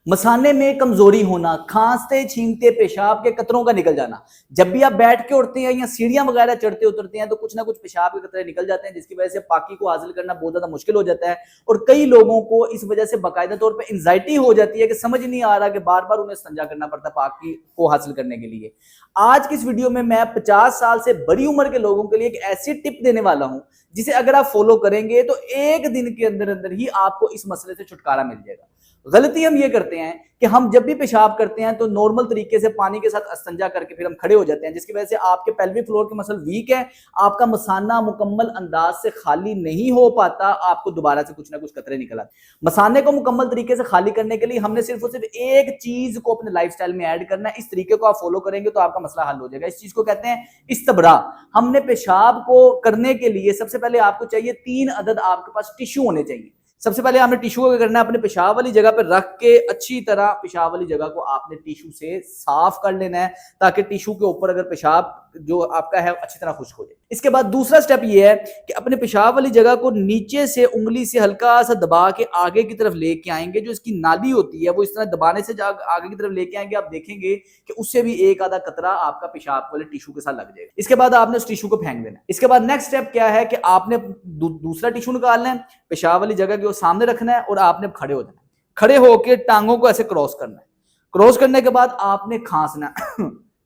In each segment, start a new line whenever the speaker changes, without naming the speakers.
मसाने में कमजोरी होना, खांसते छींकते पेशाब के कतरों का निकल जाना। जब भी आप बैठ के उठते हैं या सीढ़ियां वगैरह चढ़ते उतरते हैं तो कुछ ना कुछ पेशाब के कतरे निकल जाते हैं, जिसकी वजह से पाकी को हासिल करना बहुत ज्यादा मुश्किल हो जाता है। और कई लोगों को इस वजह से बाकायदा तौर पर एंजाइटी हो जाती है कि समझ नहीं आ रहा कि बार बार उन्हें इस्तिंजा करना पड़ता है पाकी को हासिल करने के लिए। आज की इस वीडियो में मैं 50 साल से बड़ी उम्र के लोगों के लिए एक ऐसी टिप देने वाला हूं जिसे अगर आप फॉलो करेंगे तो एक दिन के अंदर अंदर ही आपको इस मसले से छुटकारा मिल जाएगा। गलती हम ये करते हैं कि हम जब भी पेशाब करते हैं तो नॉर्मल तरीके से पानी के साथ इस्तिंजा करके फिर हम खड़े हो जाते हैं, जिसकी वजह से आपके पेल्विक फ्लोर के मसल वीक है, आपका मसाना मुकम्मल अंदाज से खाली नहीं हो पाता, आपको दोबारा से कुछ ना कुछ कतरे निकल आते। मसाने को मुकम्मल तरीके से खाली करने के लिए हमने सिर्फ और सिर्फ एक चीज को अपने लाइफस्टाइल में ऐड करना है। इस तरीके को आप फॉलो करेंगे तो आपका मसला हल हो जाएगा। इस चीज को कहते हैं इस्तबरा। हमने पेशाब को करने के लिए सबसे पहले आपको चाहिए 3 अदद आपके पास टिश्यू होने चाहिए। सबसे पहले आपने टिश्यू को करना है अपने पेशाब वाली जगह पर रख के अच्छी तरह पेशाब वाली जगह को आपने टिश्यू से साफ कर लेना है, ताकि टिश्यू के ऊपर अगर पेशाब जो आपका है अच्छी तरह खुश्क हो जाए। इसके बाद दूसरा स्टेप ये है कि अपने पेशाब वाली जगह को नीचे से उंगली से हल्का सा दबा के आगे की तरफ लेके आएंगे। जो इसकी नाली होती है वो इस तरह दबाने से आगे की तरफ लेके आएंगे, आप देखेंगे कि उससे भी एक आधा कतरा आपका पेशाब वाले टिश्यू के साथ लग जाएगा। इसके बाद आपने उस टिश्यू को फेंक देना है। इसके बाद नेक्स्ट स्टेप क्या है कि आपने दूसरा टिश्यू निकालना है, पेशाब वाली जगह को सामने रखना है और आपने खड़े हो जाना है। खड़े होकर टांगों को ऐसे क्रॉस करना है। क्रॉस करने के बाद आपने खांसना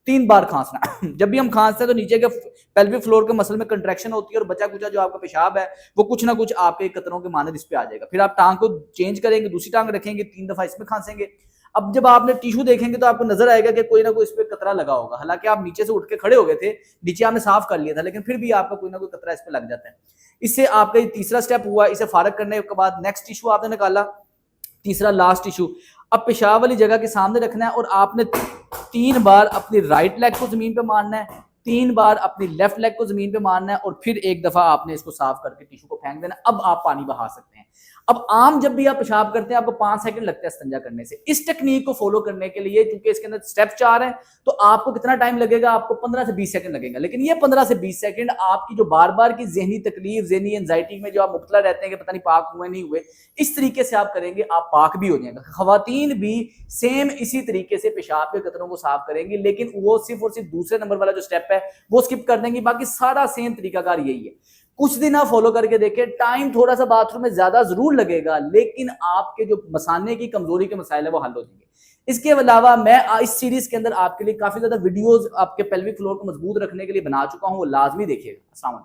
3 बार खांसना। जब भी हम खांसते हैं तो नीचे के पेल्विक फ्लोर के मसल में कंट्रैक्शन होती है और बचा कुचा जो आपका पेशाब है वो कुछ ना कुछ आपके कतरों के मानद इस पे आ जाएगा। फिर आप टांग को चेंज करेंगे, दूसरी टांग रखेंगे, 3 दफा इसमें खांसेंगे। अब जब आपने टिश्यू देखेंगे तो आपको नजर आएगा कि कोई ना कोई इस पे कतरा लगा होगा। हालांकि आप नीचे से उठ के खड़े हो गए थे, नीचे आपने साफ कर लिया था, लेकिन फिर भी आपका कोई ना कोई कतरा इस पे लग जाता है। इससे आपका ये तीसरा स्टेप हुआ। इसे फारग करने के बाद नेक्स्ट टिश्यू आपने निकाला, तीसरा लास्ट टिश्यू अब पेशाब वाली जगह के सामने रखना है और आपने 3 बार अपनी राइट लेग को जमीन पे मारना है, 3 बार अपनी लेफ्ट लेग को जमीन पे मारना है और फिर एक दफा आपने इसको साफ करके टिश्यू को फेंक देना। अब आप पानी बहा सकते हैं। अब आम जब भी आप पेशाब करते हैं आपको 5 सेकंड लगता है इस्तिंजा करने से। इस टेक्निक को फॉलो करने के लिए, क्योंकि इसके अंदर स्टेप 4 है, तो आपको कितना टाइम लगेगा? आपको 15 से 20 सेकंड लगेगा। लेकिन ये 15 से 20 सेकंड आपकी जो बार बार की जहनी तकलीफ, जहनी एंजाइटी में जो आप मुब्तला रहते हैं कि पता नहीं पाक हुए नहीं हुए, इस तरीके से आप करेंगे आप पाक भी हो जाएगा। खवातीन भी सेम इसी तरीके से पेशाब के कतरों को साफ करेंगी, लेकिन वो सिर्फ और सिर्फ दूसरे नंबर वाला जो स्टेप है वो स्किप कर देंगी। बाकी सारा सेम तरीकाकार यही है। कुछ दिन आप फॉलो करके देखें, टाइम थोड़ा सा बाथरूम में ज्यादा जरूर लगेगा, लेकिन आपके जो मसाने की कमजोरी के मसाइल है वो हल हो जाएंगे। इसके अलावा मैं इस सीरीज के अंदर आपके लिए काफी ज्यादा वीडियोस आपके पेल्विक फ्लोर को मजबूत रखने के लिए बना चुका हूं, वो लाजमी देखिएगा। अस्सलाम वालेकुम।